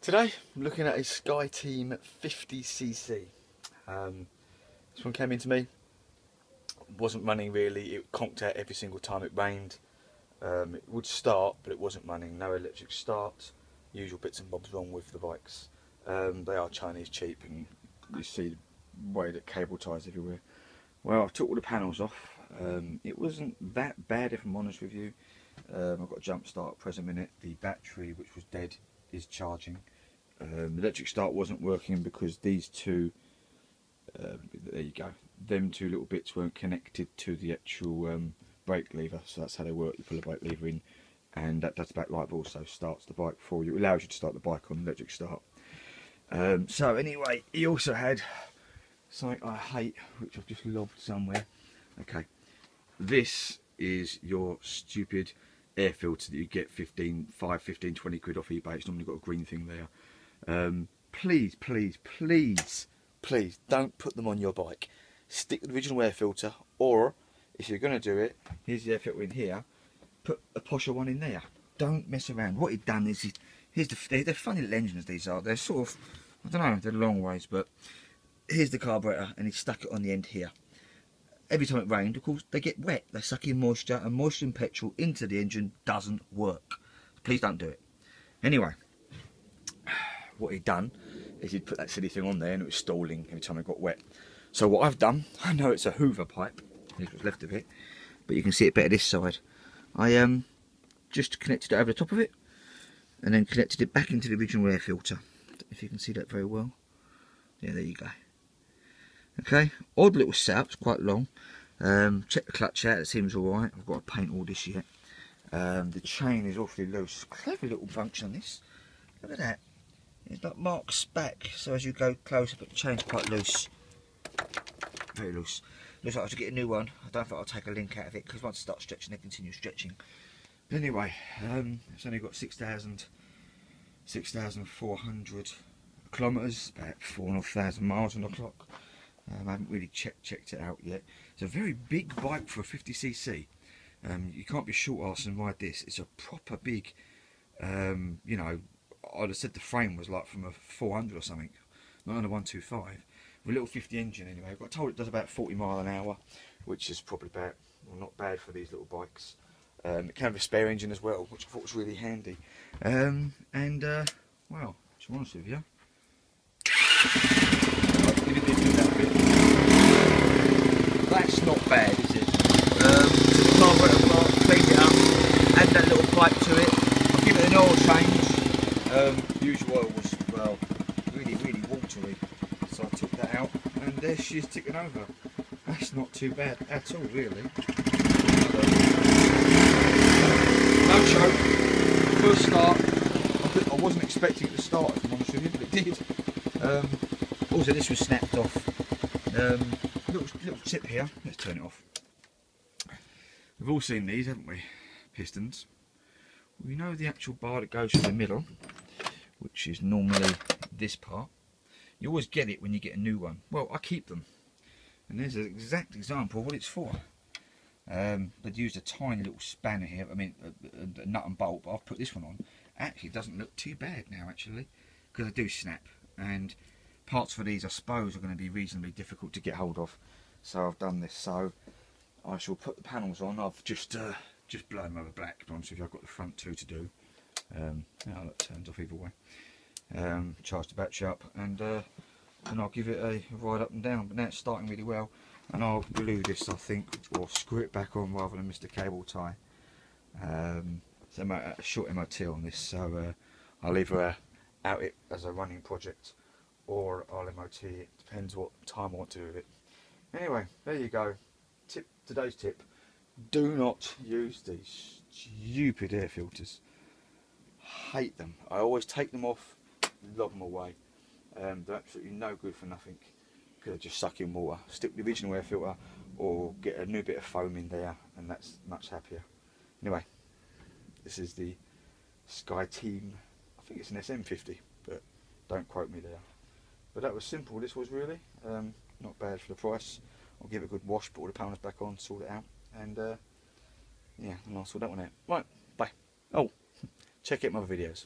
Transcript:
Today I'm looking at a st50 cc. This one came into me, wasn't running really, it conked out every single time it rained. It would start but it wasn't running, no electric start, usual bits and bobs wrong with the bikes. They are Chinese cheap and you see the way that cable ties everywhere. Well, I've took all the panels off. It wasn't that bad if I'm honest with you. I've got a jump start at present minute. The battery, which was dead, is charging. The electric start wasn't working because these two, there you go, them two little bits weren't connected to the actual brake lever, so that's how they work. You pull the brake lever in and that does back light, but also starts the bike for you. It allows you to start the bike on electric start. So anyway, he also had something I hate, which I've just lobbed somewhere. Okay, this is your stupid air filter that you get 15, 20 quid off eBay. It's normally got a green thing there. Please, please, please, please don't put them on your bike. Stick with the original air filter, or if you're going to do it, here's the air filter in here, put a posher one in there. Don't mess around. What he'd done is, they're funny little engines, these are. They're sort of, I don't know, they're long ways, but here's the carburetor and he stuck it on the end here. Every time it rained, of course, they get wet. They suck in moisture, and moisture and petrol into the engine doesn't work. Please don't do it. Anyway, what he'd done is he'd put that silly thing on there and it was stalling every time it got wet. So what I've done, I know it's a Hoover pipe, here's what's left of it, but you can see it better this side. I just connected it over the top of it and then connected it back into the original air filter. Don't know if you can see that very well. Yeah, there you go. Okay, odd little setup, it's quite long. Check the clutch out, it seems alright. I've got to paint all this yet. The chain is awfully loose. Clever little function on this. Look at that. It's like marks back, so as you go closer, but the chain's quite loose. Very loose. Looks like I have to get a new one. I don't think I'll take a link out of it, because once I start stretching, they continue stretching. But anyway, it's only got 6,400 kilometres, about 4,500 miles on the clock. I haven't really checked it out yet. It's a very big bike for a 50cc. You can't be short-arsed and ride this. It's a proper big, you know, I'd have said the frame was like from a 400 or something, not on a 125. With a little 50 engine anyway. I got told it does about 40 mile an hour, which is probably about, well, not bad for these little bikes. It can have a spare engine as well, which I thought was really handy. Well, to be honest with you, that's not bad, is it? The carburetor part, cleaned it up, add that little pipe to it. I'll give it an oil change. Usual oil was, well, really watery, so I took that out, and there she is ticking over. That's not too bad at all, really. No choke. First start. I wasn't expecting it to start, if I'm honest with you, but it did. Also, this was snapped off. Little tip here. Let's turn it off. We've all seen these, haven't we? Pistons. We know the actual bar that goes through the middle, which is normally this part. You always get it when you get a new one. Well, I keep them, and there's an exact example of what it's for. They'd used a tiny little spanner here. I mean, a nut and bolt, but I've put this one on. Actually, it doesn't look too bad now, actually, because they do snap. And parts for these, I suppose, are going to be reasonably difficult to get hold of. So I've done this. So I shall put the panels on. I've just blown them over black. To be honest with you, I've got the front two to do. Now that turns off either way. Charge the battery up, and I'll give it a ride up and down. But now it's starting really well, and I'll glue this, I think, or screw it back on rather than miss the cable tie. So a short MOT on this, so I'll either out it as a running project, or I'll MOT it. Depends what time I want to do with it. Anyway, there you go. Today's tip: do not use these stupid air filters. Hate them. I always take them off, lob them away. They're absolutely no good for nothing, because they just suck in water. Stick with the original air filter, or get a new bit of foam in there, and that's much happier. Anyway, this is the Sky Team. I think it's an SM50, but don't quote me there. But that was simple. This was really not bad for the price. I'll give it a good wash, put all the panels back on, sort it out, and yeah, and I'll sort that one out. Right, bye. Oh, check out my other videos.